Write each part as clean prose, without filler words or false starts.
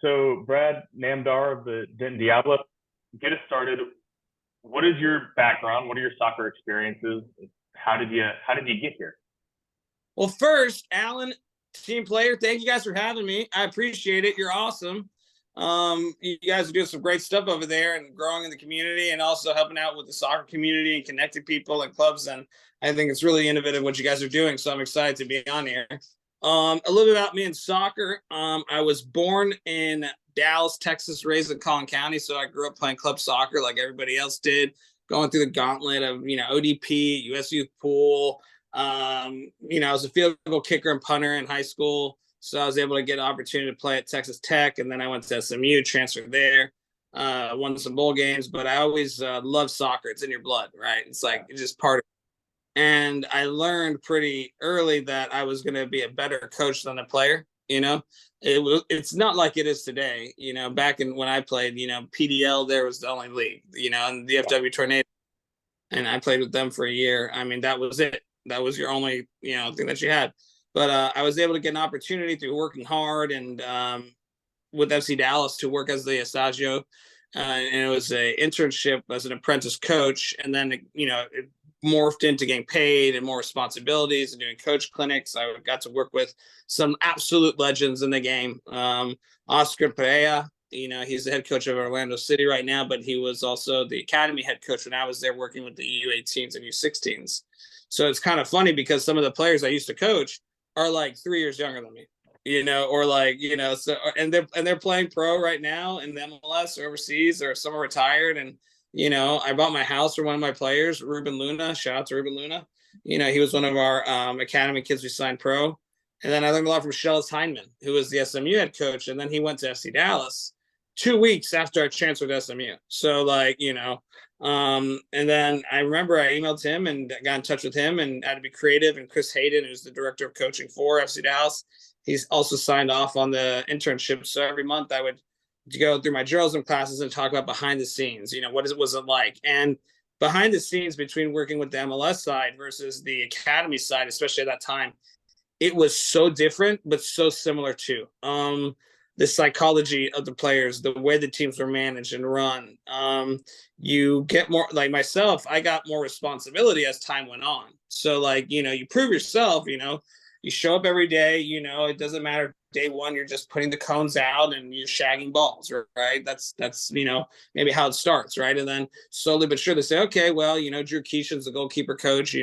So Brad Namdar of the Denton Diablos, get us started. What is your background? What are your soccer experiences? How did you get here? Well, first, Alan, TeamPlayr, thank you guys for having me. I appreciate it. You're awesome. You guys are doing some great stuff over there and growing in the community and also helping out with the soccer community and connecting people and clubs. And I think it's really innovative what you guys are doing. So I'm excited to be on here. A little bit about me in soccer. I was born in Dallas, Texas, raised in Collin County. So I grew up playing club soccer like everybody else did, going through the gauntlet of, ODP, US Youth Pool. I was a field goal kicker and punter in high school. So I was able to get an opportunity to play at Texas Tech. And then I went to SMU, transferred there, won some bowl games. But I always loved soccer. It's in your blood, right? It's like it's just part of it. And I learned pretty early that I was going to be a better coach than a player. It's not like it is today. Back in when I played, PDL there was the only league. And the DFW Tornado, and I played with them for a year. I mean, that was it. That was your only thing that you had. But I was able to get an opportunity through working hard and with FC Dallas to work as the Estagio, and it was an internship as an apprentice coach, and then it morphed into getting paid and more responsibilities and doing coach clinics. I got to work with some absolute legends in the game. Oscar Perea, he's the head coach of Orlando City right now, but he was also the academy head coach when I was there working with the U18s and U16s. So it's kind of funny because some of the players I used to coach are like 3 years younger than me, or like, so, and they're playing pro right now in the MLS or overseas, or some are retired. And, I bought my house for one of my players, Ruben Luna. Shout out to Ruben Luna. He was one of our academy kids we signed pro. And then I learned a lot from Shellis Heineman, who was the SMU head coach. And then he went to FC Dallas 2 weeks after I transferred to SMU. So and then I remember I emailed him and got in touch with him and had to be creative. And Chris Hayden, who's the director of coaching for FC Dallas, he's also signed off on the internship. So every month I would go through my journalism classes and talk about behind the scenes, was it like? And behind the scenes between working with the MLS side versus the academy side, especially at that time, it was so different, but so similar too. The psychology of the players, the way the teams were managed and run. You get more, like myself, I got more responsibility as time went on. So you prove yourself, you show up every day, it doesn't matter. Day one, you're just putting the cones out and you're shagging balls, right? That's maybe how it starts, right? And then slowly but surely they say, okay, well, Drew Keeshan's the goalkeeper coach. He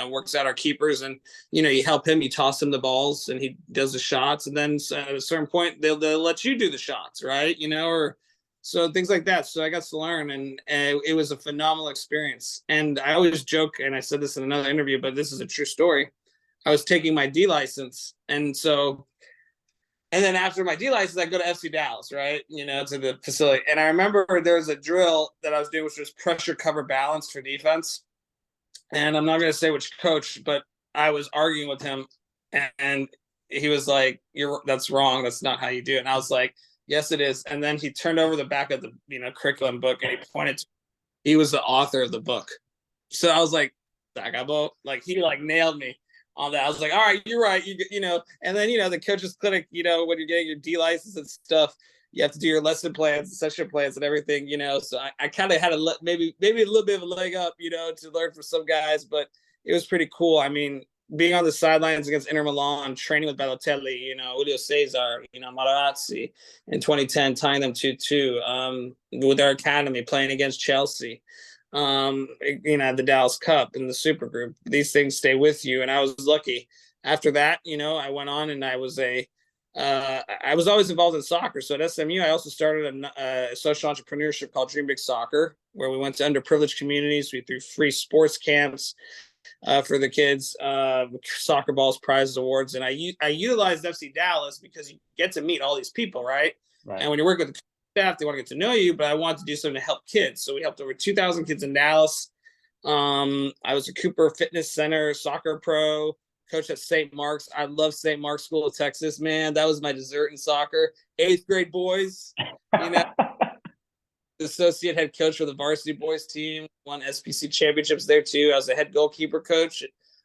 works out our keepers, and you help him, you toss him the balls, and he does the shots. And then at a certain point, they'll let you do the shots, right? Or so things like that. So I got to learn, and it was a phenomenal experience. And I always joke, and I said this in another interview, but this is a true story. I was taking my D license, and then after my D license, I go to FC Dallas, right? To the facility. And I remember there was a drill that I was doing, which was pressure cover balance for defense. And I'm not going to say which coach, but I was arguing with him, and he was like, that's wrong. That's not how you do it. And I was like, yes, it is. And then he turned over the back of the, curriculum book, and he pointed he was the author of the book. So I was like, he nailed me on that. I was like, all right, you're right. And then, the coach's clinic, when you're getting your D license and stuff, you have to do your lesson plans, session plans and everything, so I kind of had maybe a little bit of a leg up, to learn from some guys, but it was pretty cool. I mean, being on the sidelines against Inter Milan, training with Balotelli, Julio Cesar, Materazzi in 2010, tying them 2-2, with our academy, playing against Chelsea, the Dallas Cup and the Super Group. These things stay with you, and I was lucky. After that, I went on, and I was always involved in soccer. So at SMU, I also started a social entrepreneurship called Dream Big Soccer, where we went to underprivileged communities. We threw free sports camps for the kids, soccer balls, prizes, awards, and I utilized FC Dallas because you get to meet all these people, right? Right. And when you work with the staff, they want to get to know you, but I wanted to do something to help kids. So we helped over 2,000 kids in Dallas. I was a Cooper Fitness Center soccer pro, coach at St. Mark's. I love St. Mark's School of Texas, man. That was my dessert in soccer. 8th grade boys, associate head coach for the varsity boys team, won SPC championships there too. I was a head goalkeeper coach.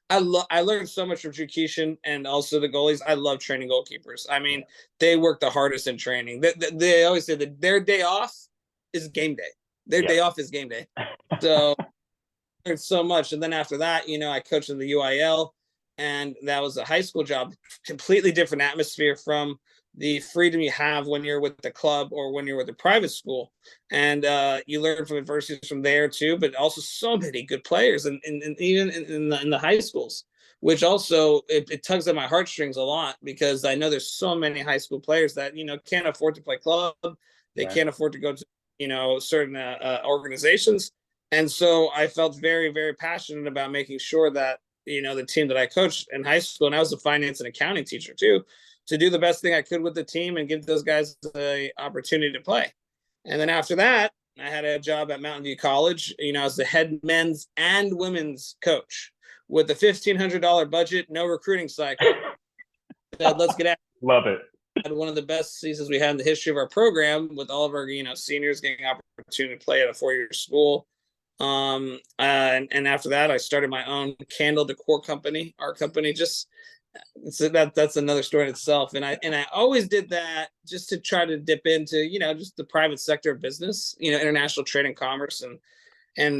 I learned so much from Drew Keeshan and also the goalies. I love training goalkeepers. I mean, they work the hardest in training. They always say that their day off is game day. Their Yeah. day off is game day. So I learned so much. And then after that, I coached in the UIL, and that was a high school job, completely different atmosphere from the freedom you have when you're with the club or when you're with a private school. And you learn from adversities from there too, but also so many good players, and even in the high schools, which also it tugs at my heartstrings a lot, because I know there's so many high school players that can't afford to play club, they Right. can't afford to go to certain organizations. And so I felt very, very passionate about making sure that the team that I coached in high school, and I was a finance and accounting teacher too, to do the best thing I could with the team and give those guys the opportunity to play. And then after that, I had a job at Mountain View College, as the head men's and women's coach with a $1,500 budget, no recruiting cycle. Said, let's get at it. Love it. Had one of the best seasons we had in the history of our program, with all of our seniors getting opportunity to play at a 4-year school. And after that, I started my own candle decor company, art company. Just so that's another story in itself. And I always did that just to try to dip into just the private sector of business, international trade and commerce. And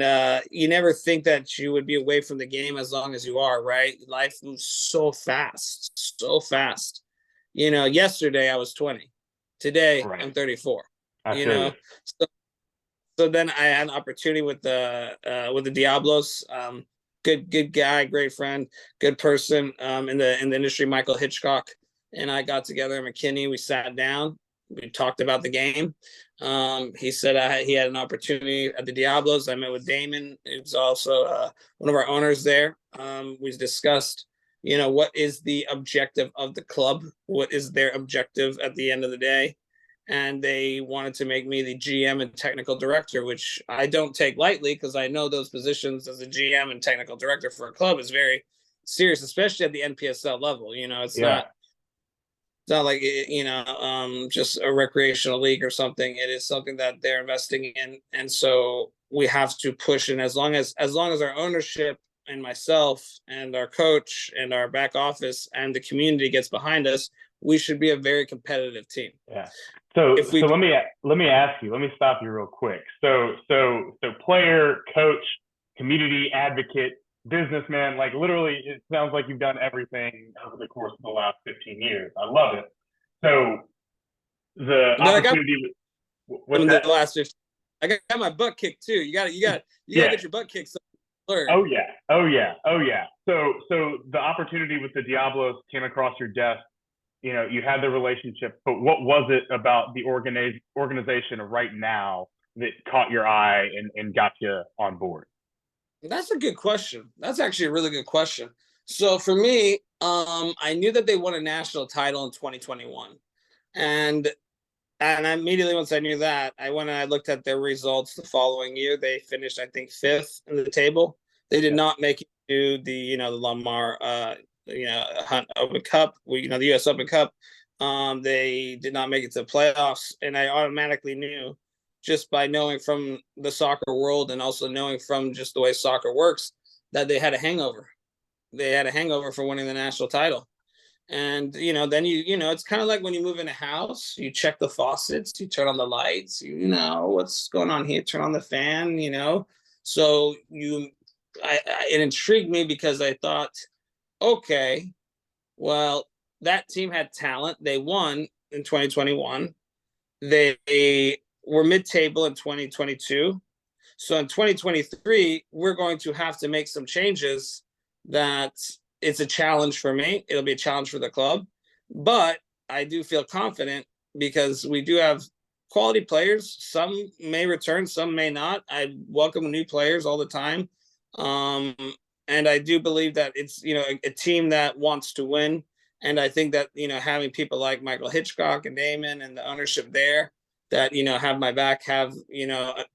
you never think that you would be away from the game as long as you are, right? Life moves so fast, so fast. Yesterday I was 20. Today Right. I'm 34. I feel you. So then I had an opportunity with the Diablos. Good guy, great friend, good person in the industry, Michael Hitchcock, and I got together in McKinney. We sat down, we talked about the game. He said he had an opportunity at the Diablos. I met with Damon, who's also one of our owners there. We discussed, what is the objective of the club? What is their objective at the end of the day? And they wanted to make me the GM and technical director, which I don't take lightly, because I know those positions as a GM and technical director for a club is very serious, especially at the NPSL level. It's not like just a recreational league or something. It is something that they're investing in, and so we have to push. And as long as our ownership and myself and our coach and our back office and the community gets behind us, we should be a very competitive team. Yeah. So let me ask you. Let me stop you real quick. So player, coach, community advocate, businessman. Like, literally, it sounds like you've done everything over the course of the last 15 years. I love it. So the opportunity. What's that? The last 15. I got my butt kicked too. You got to get your butt kicked. So Oh yeah. So the opportunity with the Diablos came across your desk. You had the relationship, but what was it about the organization right now that caught your eye and got you on board? That's a good question. That's actually a really good question. So for me, I knew that they won a national title in 2021, and immediately once I knew that, I went and I looked at their results the following year. They finished, I think, 5th in the table. They did not make it to the the Lamar Hunt Open Cup, the U.S. Open Cup. They did not make it to the playoffs, and I automatically knew, just by knowing from the soccer world and also knowing from just the way soccer works, that they had a hangover. They had a hangover for winning the national title. And then it's kind of like when you move in a house, you check the faucets, you turn on the lights, what's going on here, turn on the fan. So it intrigued me, because I thought, okay, well, that team had talent. They won in 2021. They were mid-table in 2022. So in 2023, we're going to have to make some changes. That it's a challenge for me. It'll be a challenge for the club. But I do feel confident, because we do have quality players. Some may return, some may not. I welcome new players all the time. And I do believe that it's, a team that wants to win. And I think that, having people like Michael Hitchcock and Damon and the ownership there that, have my back, have,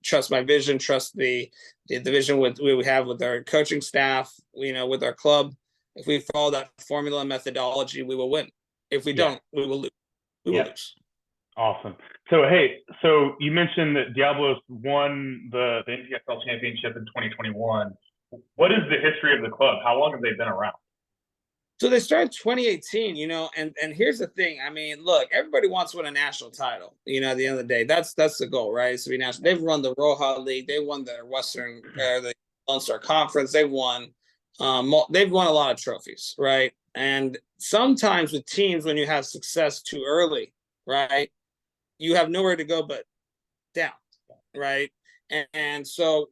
trust my vision, trust the vision we have with our coaching staff, with our club. If we follow that formula and methodology, we will win. If we don't, we will lose. We will lose. Awesome. So you mentioned that Diablos won the NPSL championship in 2021. What is the history of the club? How long have they been around? So they started 2018, and here's the thing. I mean, look, everybody wants to win a national title. At the end of the day, that's the goal, right? It's to be national. They've won the Roja League, they won the the Lone Star Conference, they've won a lot of trophies, right? And sometimes with teams, when you have success too early, right, you have nowhere to go but down, right? And so,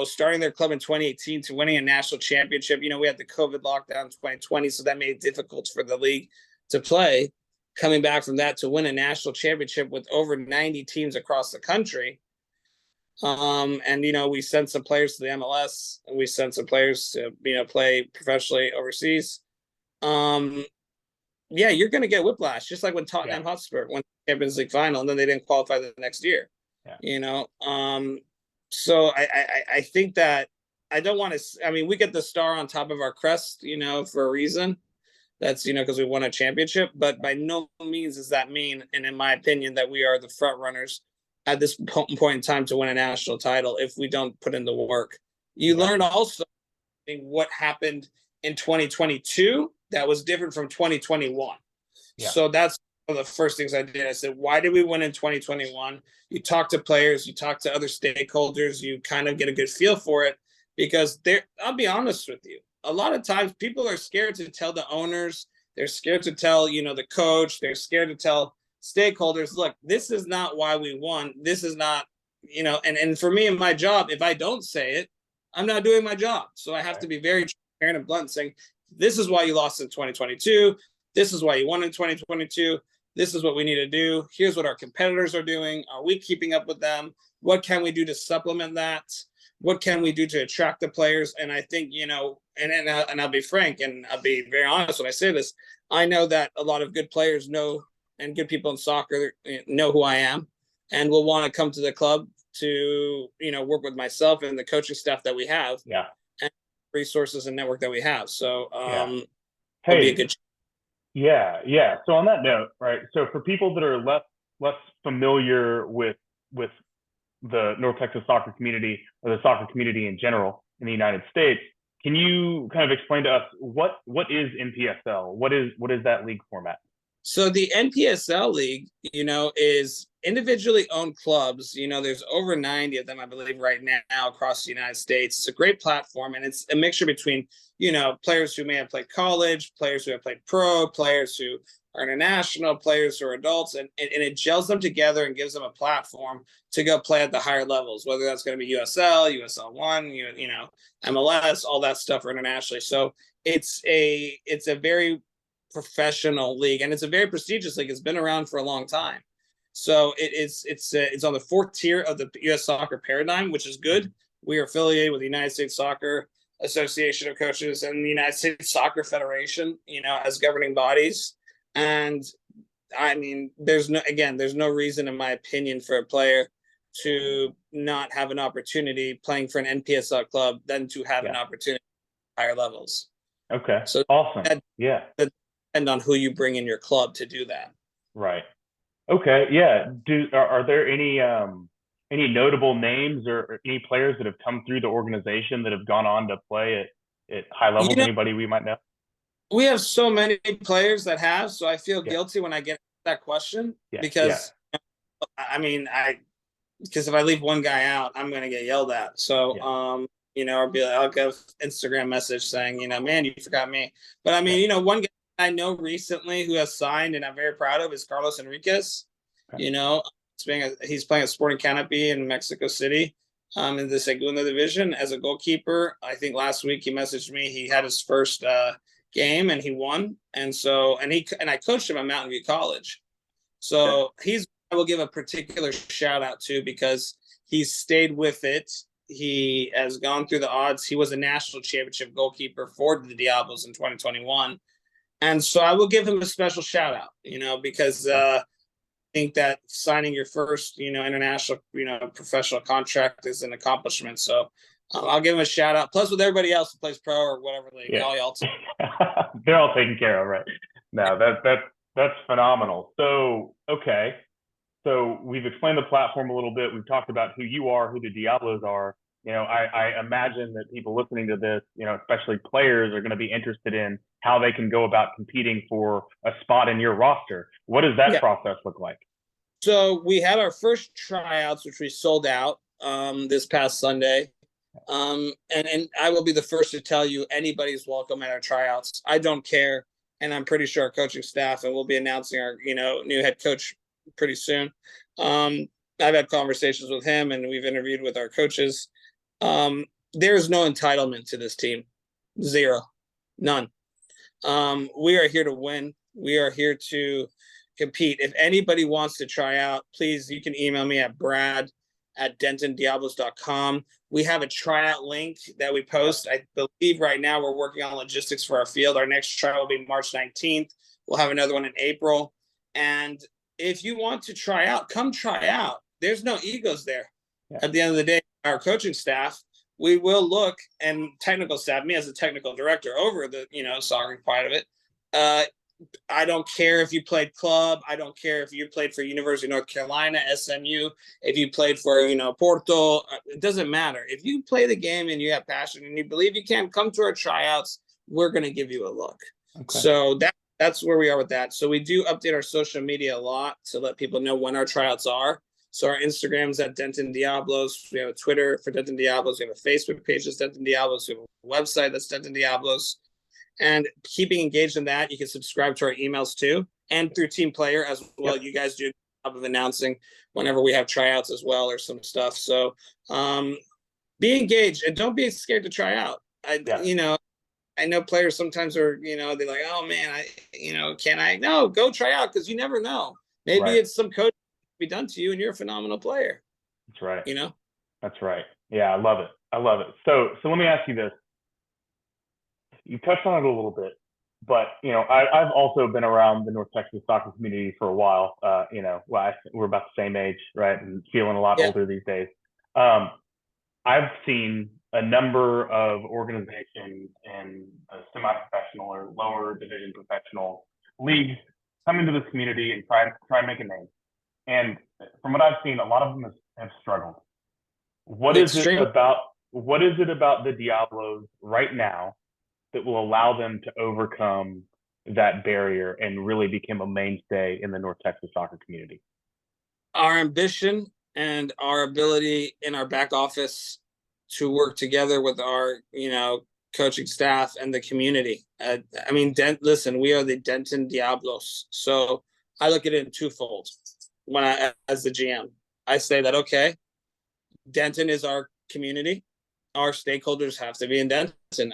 starting their club in 2018 to winning a national championship, we had the COVID lockdown in 2020, so that made it difficult for the league to play. Coming back from that to win a national championship with over 90 teams across the country. And we sent some players to the MLS, and we sent some players to play professionally overseas. Yeah, you're going to get whiplash, just like when Tottenham Hotspur won the Champions League final, and then they didn't qualify the next year. Yeah. So I think that I don't want to. I mean, we get the star on top of our crest, for a reason. That's because we won a championship, but by no means does that mean, and in my opinion, that we are the front runners at this point in time to win a national title if we don't put in the work. You learned also what happened in 2022 that was different from 2021. Yeah. So that's one of the first things I did. I said, why did we win in 2021? You talk to players, you talk to other stakeholders, you kind of get a good feel for it, because I'll be honest with you, a lot of times people are scared to tell the owners, they're scared to tell, the coach, they're scared to tell stakeholders, look, this is not why we won. This is not, and for me in my job, if I don't say it, I'm not doing my job. So I have to be very transparent and blunt, saying, this is why you lost in 2022. This is why you won in 2022. This is what we need to do. Here's what our competitors are doing. Are we keeping up with them? What can we do to supplement that? What can we do to attract the players? And I think, and I'll be frank and I'll be very honest when I say this. I know that a lot of good players know, and good people in soccer know who I am, and will want to come to the club to, work with myself and the coaching staff that we have. Yeah. And resources and network that we have. So, hey, be a good. Yeah. So on that note, right. So for people that are less familiar with the North Texas soccer community, or the soccer community in general in the United States, can you kind of explain to us what is NPSL? What is that league format? So the NPSL league, is individually owned clubs. There's over 90 of them, I believe, right now across the United States. It's a great platform, and it's a mixture between, players who may have played college, players who have played pro, players who are international, players who are adults, and it gels them together and gives them a platform to go play at the higher levels, whether that's going to be USL, USL1, MLS, all that stuff, or internationally. So it's a very professional league, and it's a very prestigious league. It's been around for a long time. So it's on the fourth tier of the U.S. soccer paradigm, which is good. We are affiliated with the United States Soccer Association of Coaches and the United States Soccer Federation, as governing bodies. And I mean, there's no reason, in my opinion, for a player to not have an opportunity playing for an NPSL club than to have an opportunity at higher levels. Okay. So awesome. That depend on who you bring in your club to do that. Right. Okay. Yeah. Are there any notable names or any players that have come through the organization that have gone on to play at high levels? Anybody we might know? We have so many players that have, so I feel guilty when I get that question, because I mean, because if I leave one guy out, I'm going to get yelled at. So, I'll be like, I'll get an Instagram message saying, man, you forgot me. But I mean, one guy I know recently who has signed and I'm very proud of is Carlos Enriquez. Okay. He's playing at Sporting Canopy in Mexico City, in the Segunda Division as a goalkeeper. I think last week he messaged me. He had his first game and he won. And so, and I coached him at Mountain View College. So I will give a particular shout out to, because he's stayed with it. He has gone through the odds. He was a national championship goalkeeper for the Diablos in 2021. And so I will give him a special shout out, because I think that signing your first, international, professional contract is an accomplishment. So I'll give him a shout out. Plus, with everybody else who plays pro or whatever league, all y'all. They're all taken care of, right? No, that's phenomenal. So, okay. So we've explained the platform a little bit. We've talked about who you are, who the Diablos are. I imagine that people listening to this, especially players, are going to be interested in how they can go about competing for a spot in your roster. What does that process look like? So we had our first tryouts, which we sold out this past Sunday. And I will be the first to tell you, anybody's welcome at our tryouts. I don't care. And I'm pretty sure our coaching staff, and we'll be announcing our, new head coach pretty soon. I've had conversations with him, and we've interviewed with our coaches. There's no entitlement to this team. Zero. None. We are here to win. We are here to compete. If anybody wants to try out, please, you can email me at brad@dentondiablos.com. We have a tryout link that we post. I believe right now we're working on logistics for our field. Our next trial will be March 19th. We'll have another one in April. And if you want to try out, come try out. There's no egos there. Yeah. At the end of the day, our coaching staff, we will look, and technical staff, me as a technical director over the, soccer part of it. I don't care if you played club. I don't care if you played for University of North Carolina, SMU, if you played for, Porto. It doesn't matter. If you play the game and you have passion and you believe you can, come to our tryouts. We're going to give you a look. Okay. So that's where we are with that. So we do update our social media a lot to let people know when our tryouts are. So our Instagram's at Denton Diablos. We have a Twitter for Denton Diablos. We have a Facebook page that's Denton Diablos. We have a website that's Denton Diablos. And keeping engaged in that, you can subscribe to our emails too, and through TeamPlayr as well. Yep. You guys do a job of announcing whenever we have tryouts as well, or some stuff. So be engaged and don't be scared to try out. I know players sometimes are, they're like, oh man, can I? No, go try out, because you never know. Maybe it's some coach be done to you and you're a phenomenal player. That's right. That's right. Yeah, I love it. So let me ask you this. You touched on it a little bit, but I've also been around the North Texas soccer community for a while. We're about the same age, right? And feeling a lot older these days. I've seen a number of organizations in a semi-professional or lower division professional leagues come into this community and try and make a name. And from what I've seen, a lot of them have struggled. What is it about the Diablos right now that will allow them to overcome that barrier and really become a mainstay in the North Texas soccer community? Our ambition and our ability in our back office to work together with our, coaching staff and the community. Listen, we are the Denton Diablos. So I look at it in twofold. As the GM, I say that, okay, Denton is our community. Our stakeholders have to be in Denton.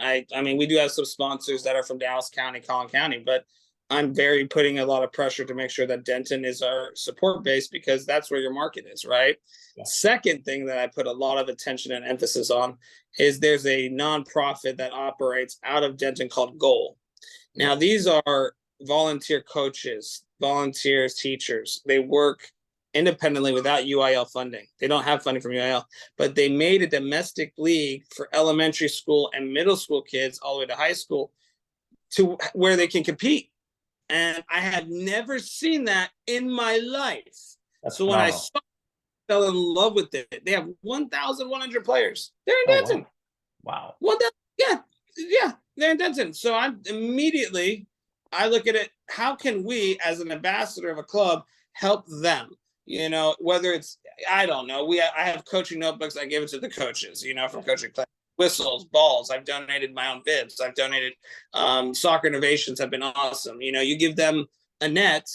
We do have some sponsors that are from Dallas County, Collin County, but I'm putting a lot of pressure to make sure that Denton is our support base, because that's where your market is, right? Yeah. Second thing that I put a lot of attention and emphasis on is there's a nonprofit that operates out of Denton called Goal. Now, these are volunteer coaches, volunteers, teachers. They work independently without UIL funding. They don't have funding from UIL, but they made a domestic league for elementary school and middle school kids all the way to high school, to where they can compete. And I had never seen that in my life. That's when I fell in love with it. They have 1,100 players. They're in Denton. Wow. Yeah, they're in Denton. So I look at it, how can we, as an ambassador of a club, help them? Whether it's, I don't know. I have coaching notebooks. I give it to the coaches, from coaching class. Whistles, balls. I've donated my own bibs. I've donated soccer innovations have been awesome. You give them a net.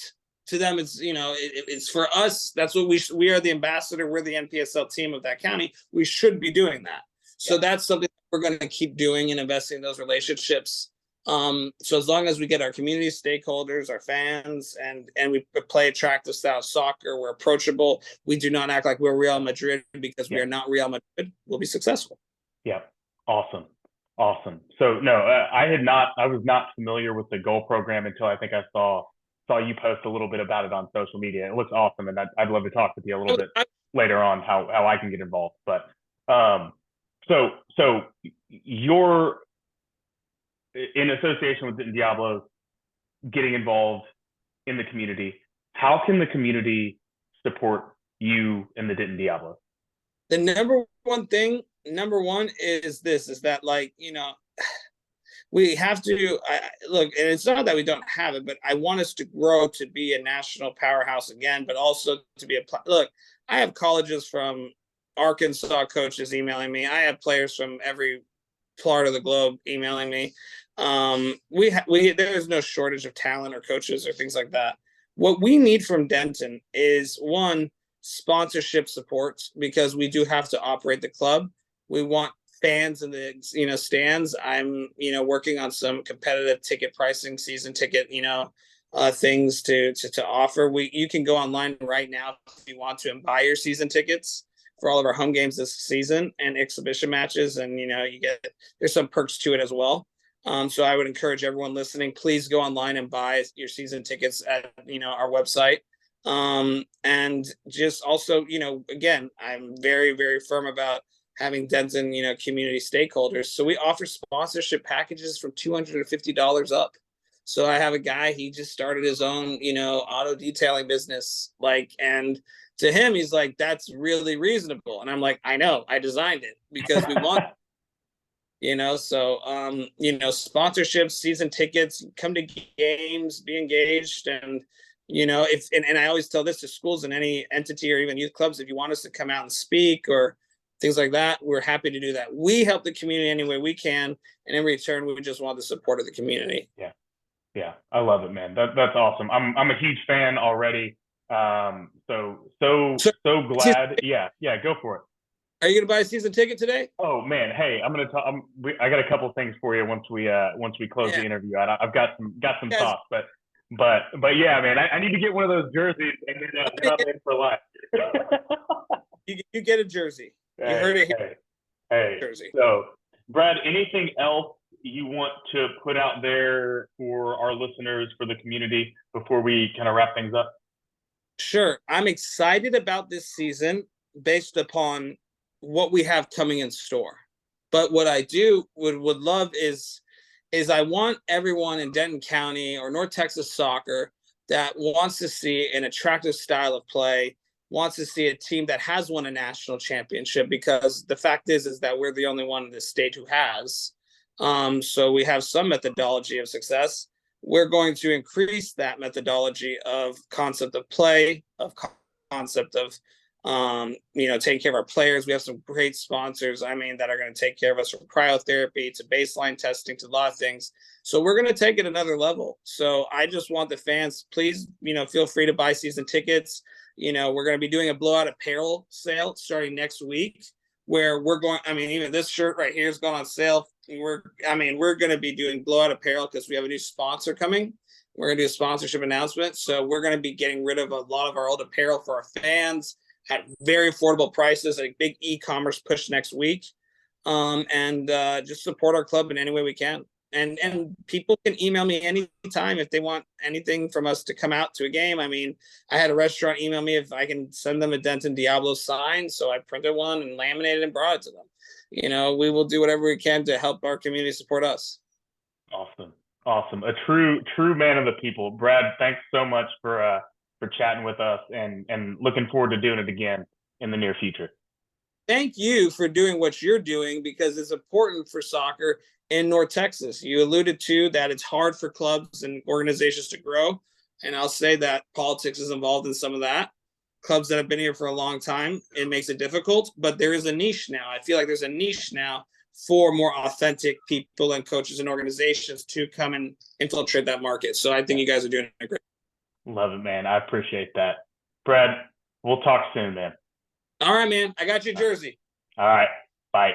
To them, it's, it's for us. That's what we are the ambassador. We're the NPSL team of that county. We should be doing that. So that's something we're going to keep doing and investing in those relationships. So as long as we get our community stakeholders, our fans, and we play attractive style soccer, we're approachable. We do not act like we're Real Madrid, because we are not Real Madrid. We'll be successful. Yeah. Awesome. So no, I was not familiar with the Goal program until I think I saw you post a little bit about it on social media. It looks awesome, and I'd love to talk with you a little bit later on how I can get involved. But so you're in association with Denton Diablos, getting involved in the community. How can the community support you and the Denton Diablos? The number one thing number one is this, is that, like, we have to look, and it's not that we don't have it, but I want us to grow to be a national powerhouse again, but also to be look, I have colleges from Arkansas coaches emailing me. I have players from every part of the globe emailing me. There's no shortage of talent or coaches or things like that. What we need from Denton is, one, sponsorship support, because we do have to operate the club. We want fans in the stands. I'm working on some competitive ticket pricing, season ticket things to offer. You can go online right now if you want to and buy your season tickets for all of our home games this season and exhibition matches, and there's some perks to it as well. So I would encourage everyone listening, please go online and buy your season tickets at our website. And just also, again, I'm very, very firm about having Denton, community stakeholders. So we offer sponsorship packages from $250 up. So I have a guy, he just started his own, auto detailing business, and to him, he's like, that's really reasonable. And I'm like, I know, I designed it because we want, so, sponsorships, season tickets, come to games, be engaged. And, and I always tell this to schools and any entity or even youth clubs, if you want us to come out and speak or things like that, we're happy to do that. We help the community any way we can. And in return, we just want the support of the community. Yeah. Yeah. I love it, man. That's awesome. I'm a huge fan already. So glad. Yeah. Go for it. Are you going to buy a season ticket today? Oh man. Hey, I'm going to talk. I got a couple things for you once we close the interview. I've got some thoughts, but yeah, man, I need to get one of those jerseys and then I'm in for life. You get a jersey. You heard it here. Hey. Jersey. So, Brad, anything else you want to put out there for our listeners, for the community, before we kind of wrap things up? Sure. I'm excited about this season based upon what we have coming in store. But what I would love is I want everyone in Denton County or North Texas soccer that wants to see an attractive style of play, wants to see a team that has won a national championship, because the fact is that we're the only one in this state who has. So we have some methodology of success. We're going to increase that methodology of concept of play, of concept of, taking care of our players. We have some great sponsors, that are going to take care of us, from cryotherapy to baseline testing to a lot of things. So we're going to take it another level. So I just want the fans, please, feel free to buy season tickets. We're going to be doing a blowout apparel sale starting next week, where we're going, even this shirt right here is going on sale. We're going to be doing blowout apparel because we have a new sponsor coming. We're going to do a sponsorship announcement. So we're going to be getting rid of a lot of our old apparel for our fans at very affordable prices, a big e-commerce push next week. And just support our club in any way we can. And people can email me anytime if they want anything from us to come out to a game. I had a restaurant email me if I can send them a Denton Diablos sign. So I printed one and laminated and brought it to them. We will do whatever we can to help our community support us. Awesome. A true man of the people. Brad, thanks so much for chatting with us, and looking forward to doing it again in the near future. Thank you for doing what you're doing, because it's important for soccer in North Texas. You alluded to that it's hard for clubs and organizations to grow. And I'll say that politics is involved in some of that. Clubs that have been here for a long time, it makes it difficult, but there is a niche now. I feel like there's a niche now for more authentic people and coaches and organizations to come and infiltrate that market. So I think you guys are doing a great. Love it, man. I appreciate that. Brad, we'll talk soon, man. All right, man. I got your jersey. All right. Bye.